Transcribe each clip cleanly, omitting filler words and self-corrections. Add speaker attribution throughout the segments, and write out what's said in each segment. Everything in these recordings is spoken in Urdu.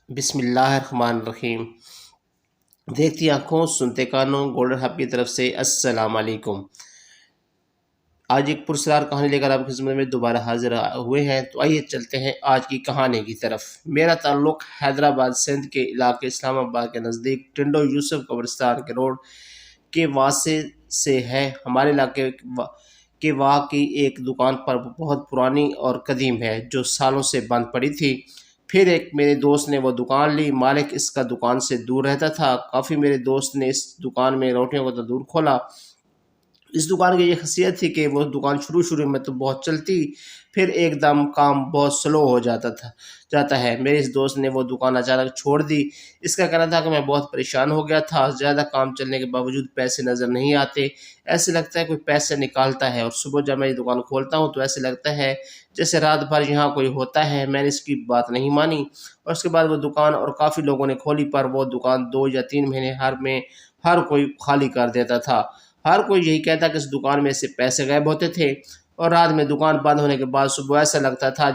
Speaker 1: بسم اللہ الرحمن الرحیم۔ دیکھتی آنکھوں سنتے کانوں، گولڈن ہب کی طرف سے السلام علیکم۔ آج ایک پرسرار کہانی لے کر آپ کی خدمت میں دوبارہ حاضر ہوئے ہیں، تو آئیے چلتے ہیں آج کی کہانی کی طرف۔ میرا تعلق حیدرآباد سندھ کے علاقے اسلام آباد کے نزدیک ٹنڈو یوسف قبرستان کے روڈ کے واسطے سے ہے۔ ہمارے علاقے کے وہاں کی ایک دکان پر بہت پرانی اور قدیم ہے، جو سالوں سے بند پڑی تھی۔ پھر ایک میرے دوست نے وہ دکان لی۔ مالک اس کا دکان سے دور رہتا تھا کافی۔ میرے دوست نے اس دکان میں روٹیوں کا تندور کھولا۔ اس دکان کی یہ خاصیت تھی کہ وہ دکان شروع میں تو بہت چلتی، پھر ایک دم کام بہت سلو ہو جاتا ہے۔ میرے اس دوست نے وہ دکان اچانک چھوڑ دی۔ اس کا کہنا تھا کہ میں بہت پریشان ہو گیا تھا، زیادہ کام چلنے کے باوجود پیسے نظر نہیں آتے، ایسے لگتا ہے کوئی پیسے نکالتا ہے، اور صبح جب میں یہ دکان کھولتا ہوں تو ایسے لگتا ہے جیسے رات بھر یہاں کوئی ہوتا ہے۔ میں نے اس کی بات نہیں مانی، اور اس کے بعد وہ دکان اور کافی لوگوں نے کھولی، پر وہ دکان 2 یا 3 مہینے میں ہر کوئی خالی کر دیتا تھا۔ ہر کوئی یہی کہتا کہ اس دکان میں سے پیسے غائب ہوتے تھے، اور رات میں دکان بند ہونے کے بعد صبح ایسا لگتا تھا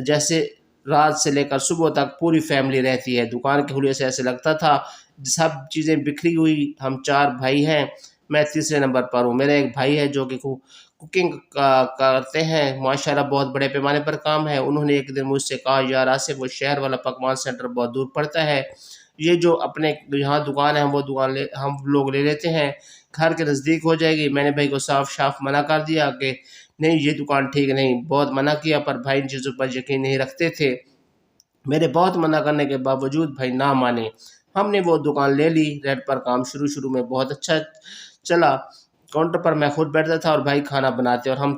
Speaker 1: جیسے رات سے لے کر صبح تک پوری فیملی رہتی ہے۔ دکان کے حلیے سے ایسے لگتا تھا سب چیزیں بکھری ہوئی۔ ہم 4 بھائی ہیں، میں تیسرے نمبر پر ہوں۔ میرا ایک بھائی ہے جو کہ کوکنگ کرتے ہیں، ماشاءاللہ بہت بڑے پیمانے پر کام ہے۔ انہوں نے ایک دن مجھ سے کہا، یار آصف، وہ شہر والا پکوان سینٹر بہت دور پڑتا ہے، یہ جو اپنے یہاں دکان ہے وہ دکان ہم لوگ لے لیتے ہیں، گھر کے نزدیک ہو جائے گی۔ میں نے بھائی کو صاف منع کر دیا کہ نہیں، یہ دکان ٹھیک نہیں، بہت منع کیا، پر بھائی ان چیزوں پر یقین نہیں رکھتے تھے۔ میرے بہت منع کرنے کے باوجود بھائی نہ مانے۔ ہم نے وہ دکان لے لی۔ ریٹ پر کام شروع میں بہت اچھا چلا۔ کاؤنٹر پر میں خود بیٹھتا تھا اور بھائی کھانا بناتے، اور ہم نے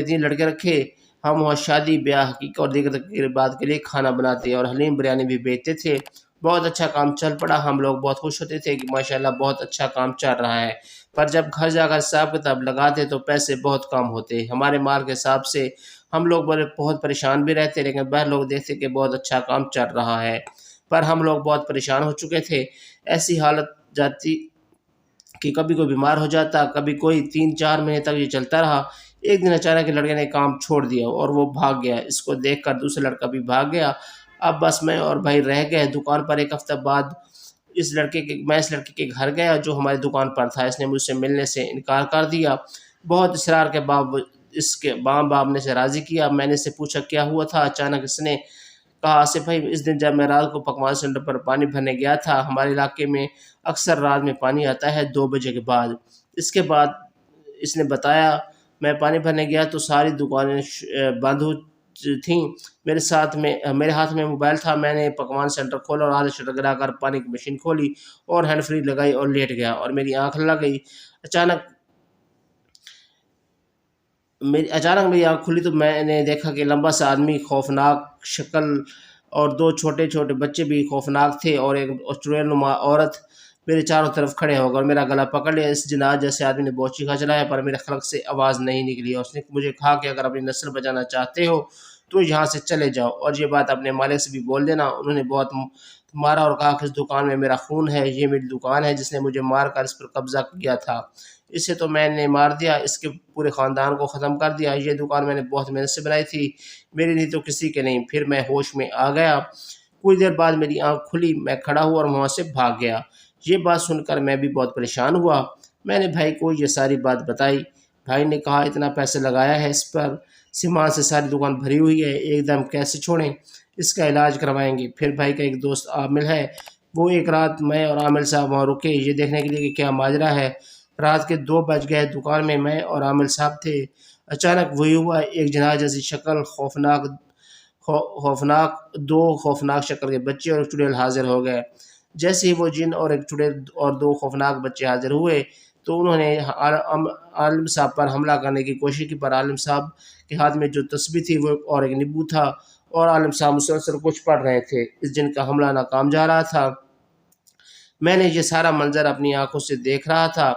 Speaker 1: 3 لڑکے رکھے۔ ہم وہاں شادی بیاہ کی اور دیگر تقریبات کے لیے کھانا بناتے اور حلیم بریانی بھی بیچتے تھے۔ بہت اچھا کام چل پڑا۔ ہم لوگ بہت خوش ہوتے تھے کہ ماشاءاللہ بہت اچھا کام چل رہا ہے، پر جب گھر جا کر حساب کتاب لگاتے تو پیسے بہت کم ہوتے۔ ہمارے مال کے حساب سے ہم لوگ بہت پریشان بھی رہتے، لیکن باہر لوگ دیکھتے کہ بہت اچھا کام چل رہا ہے، پر ہم لوگ بہت پریشان ہو چکے تھے۔ ایسی حالت جاتی کہ کبھی کوئی بیمار ہو جاتا، کبھی کوئی۔ 3-4 مہینے تک یہ چلتا رہا۔ ایک دن اچانک لڑکے نے کام چھوڑ دیا اور وہ بھاگ گیا۔ اس کو دیکھ کر دوسرا لڑکا بھی بھاگ گیا۔ اب بس میں اور بھائی رہ گئے دکان پر۔ ایک ہفتہ بعد میں اس لڑکے کے گھر گیا جو ہماری دکان پر تھا۔ اس نے مجھ سے ملنے سے انکار کر دیا۔ بہت اصرار کے بعد اس کے باپ نے اسے راضی کیا۔ میں نے اس سے پوچھا کیا ہوا تھا؟ اچانک اس نے کہا، آصف بھائی، اس دن جب میں رات کو پکوان سینٹر پر پانی بھرنے گیا تھا، ہمارے علاقے میں اکثر رات میں پانی آتا ہے 2 بجے کے بعد۔ اس کے بعد اس نے بتایا میں پانی بھرنے گیا تو ساری دکانیں بند تھیں۔ میرے ہاتھ میں موبائل تھا۔ میں نے پکوان سینٹر کھولا اور آدھا شٹر گرا کر پانی کی مشین کھولی اور ہینڈ فری لگائی اور لیٹ گیا، اور میری آنکھ لگ گئی۔ اچانک میری آنکھ کھلی تو میں نے دیکھا کہ لمبا سا آدمی، خوفناک شکل، اور 2 چھوٹے چھوٹے بچے بھی خوفناک تھے، اور ایک چڑیل نما عورت میرے چاروں طرف کھڑے ہو گئے اور میرا گلا پکڑ لیا۔ اس جناح جیسے آدمی نے بہت چیخا چلایا، پر میرے خلق سے آواز نہیں نکلی، اور اس نے مجھے کہا کہ اگر اپنی نسل بچانا چاہتے ہو تو یہاں سے چلے جاؤ، اور یہ بات اپنے مالک سے بھی بول دینا۔ انہوں نے بہت مارا اور کہا کہ اس دکان میں میرا خون ہے، یہ میری دکان ہے، جس نے مجھے مار کر اس پر قبضہ کیا تھا، اسے تو میں نے مار دیا، اس کے پورے خاندان کو ختم کر دیا۔ یہ دکان میں نے بہت محنت سے بنائی تھی، میری نہیں تو کسی کے نہیں۔ پھر میں ہوش میں آ گیا۔ کچھ دیر بعد میری آنکھ کھلی، میں کھڑا ہوا اور وہاں سے بھاگ گیا۔ یہ بات سن کر میں بھی بہت پریشان ہوا۔ میں نے بھائی کو یہ ساری بات بتائی۔ بھائی نے کہا، اتنا پیسہ لگایا ہے اس پر، سامان سے ساری دکان بھری ہوئی ہے، ایک دم کیسے چھوڑیں؟ اس کا علاج کروائیں گے۔ پھر بھائی کا ایک دوست عامل ہے، وہ ایک رات میں اور عامل صاحب وہاں رکے یہ دیکھنے کے لیے کہ کیا ماجرا ہے۔ رات کے 2 بج گئے، دکان میں اور عامل صاحب تھے۔ اچانک وہی ہوا، ایک جناح جیسی شکل، دو خوفناک شکل کے بچے اور ایک چڑیل حاضر ہو گئے۔ جیسے ہی وہ جن اور ایک چڑیل اور 2 خوفناک بچے حاضر ہوئے تو انہوں نے عالم صاحب پر حملہ کرنے کی کوشش کی، پر عالم صاحب کے ہاتھ میں جو تسبیح تھی وہ اور ایک نیبو تھا، اور عالم صاحب مسلسل کچھ پڑھ رہے تھے۔ اس جن کا حملہ ناکام جا رہا تھا۔ میں نے یہ سارا منظر اپنی آنکھوں سے دیکھ رہا تھا۔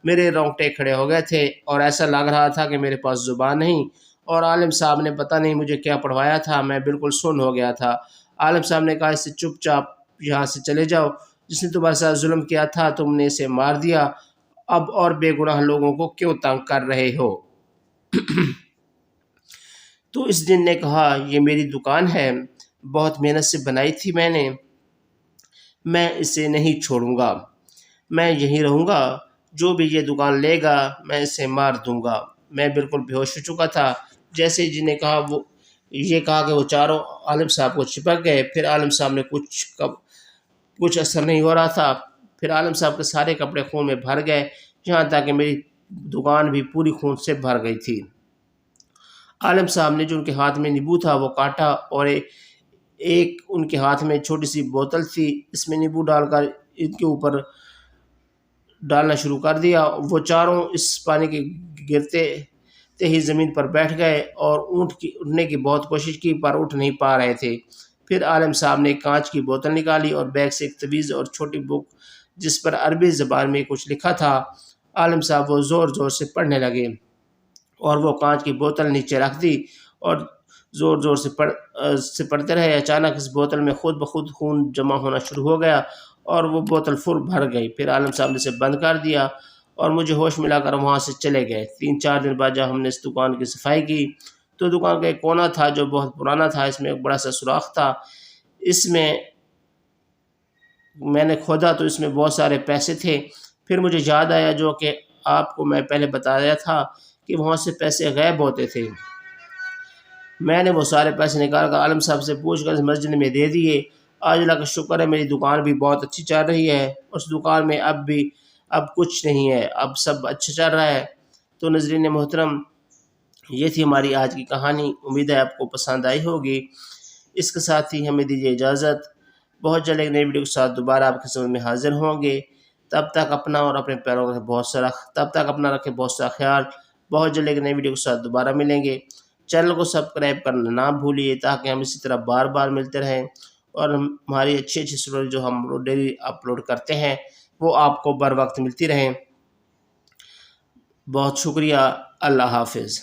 Speaker 1: میرے رونگٹے کھڑے ہو گئے تھے اور ایسا لگ رہا تھا کہ میرے پاس زبان نہیں، اور عالم صاحب نے پتہ نہیں مجھے کیا پڑھوایا تھا، میں بالکل سن ہو گیا تھا۔ عالم صاحب نے کہا، اس سے چپ چاپ یہاں سے چلے جاؤ، جس نے تمہارے ساتھ ظلم کیا تھا تم نے اسے مار دیا، اب اور بے گناہ لوگوں کو کیوں تنگ کر رہے ہو؟ تو اس جن نے کہا یہ میری دکان ہے، بہت محنت سے بنائی تھی میں اسے نہیں چھوڑوں گا، میں یہیں رہوں گا، جو بھی یہ دکان لے گا میں اسے مار دوں گا۔ میں بالکل بے ہوش ہو چکا تھا۔ جیسے ہی جن نے کہا کہ وہ چاروں عالم صاحب کو چپک گئے۔ پھر عالم صاحب نے کچھ اثر نہیں ہو رہا تھا۔ پھر عالم صاحب کے سارے کپڑے خون میں بھر گئے، یہاں تک کہ میری دکان بھی پوری خون سے بھر گئی تھی۔ عالم صاحب نے جو ان کے ہاتھ میں نیبو تھا وہ کاٹا، اور ایک ان کے ہاتھ میں چھوٹی سی بوتل تھی، اس میں نیبو ڈال کر ان کے اوپر ڈالنا شروع کر دیا۔ وہ چاروں اس پانی کے گرتے ہی زمین پر بیٹھ گئے اور اٹھنے کی بہت کوشش کی پر اٹھ نہیں پا رہے تھے۔ پھر عالم صاحب نے ایک کانچ کی بوتل نکالی اور بیگ سے ایک طویز اور چھوٹی بک جس پر عربی زبان میں کچھ لکھا تھا، عالم صاحب وہ زور زور سے پڑھنے لگے، اور وہ کانچ کی بوتل نیچے رکھ دی اور زور زور سے پڑھتے رہے۔ اچانک اس بوتل میں خود بخود خون جمع ہونا شروع ہو گیا اور وہ بوتل فل بھر گئی۔ پھر عالم صاحب نے اسے بند کر دیا اور مجھے ہوش ملا کر وہاں سے چلے گئے۔ 3-4 دن بعد جب ہم نے اس دکان کی صفائی کی تو دکان کا ایک کونا تھا جو بہت پرانا تھا، اس میں ایک بڑا سا سوراخ تھا۔ اس میں نے کھودا تو اس میں بہت سارے پیسے تھے۔ پھر مجھے یاد آیا جو کہ آپ کو میں پہلے بتایا تھا کہ وہاں سے پیسے غائب ہوتے تھے۔ میں نے وہ سارے پیسے نکال کر عالم صاحب سے پوچھ کر اس مسجد میں دے دیے۔ آج اللہ کا شکر ہے میری دکان بھی بہت اچھی چل رہی ہے۔ اس دکان میں اب کچھ نہیں ہے، اب سب اچھا چل رہا ہے۔ تو ناظرین محترم، یہ تھی ہماری آج کی کہانی۔ امید ہے آپ کو پسند آئی ہوگی۔ اس کے ساتھ ہی ہمیں دیجیے اجازت۔ بہت جلد ایک نئی ویڈیو کے ساتھ دوبارہ آپ کے سامنے میں حاضر ہوں گے۔ تب تک اپنا اور اپنے پیروں کا رکھے بہت سارا خیال۔ بہت جلد ایک نئی ویڈیو کے ساتھ دوبارہ ملیں گے۔ چینل کو سبسکرائب کرنا نہ بھولیے تاکہ ہم اسی طرح بار بار ملتے رہیں، اور ہماری اچھی اسٹوری جو ہم ڈیلی اپلوڈ کرتے ہیں وہ آپ کو بر وقت ملتی رہیں۔ بہت شکریہ۔ اللہ حافظ۔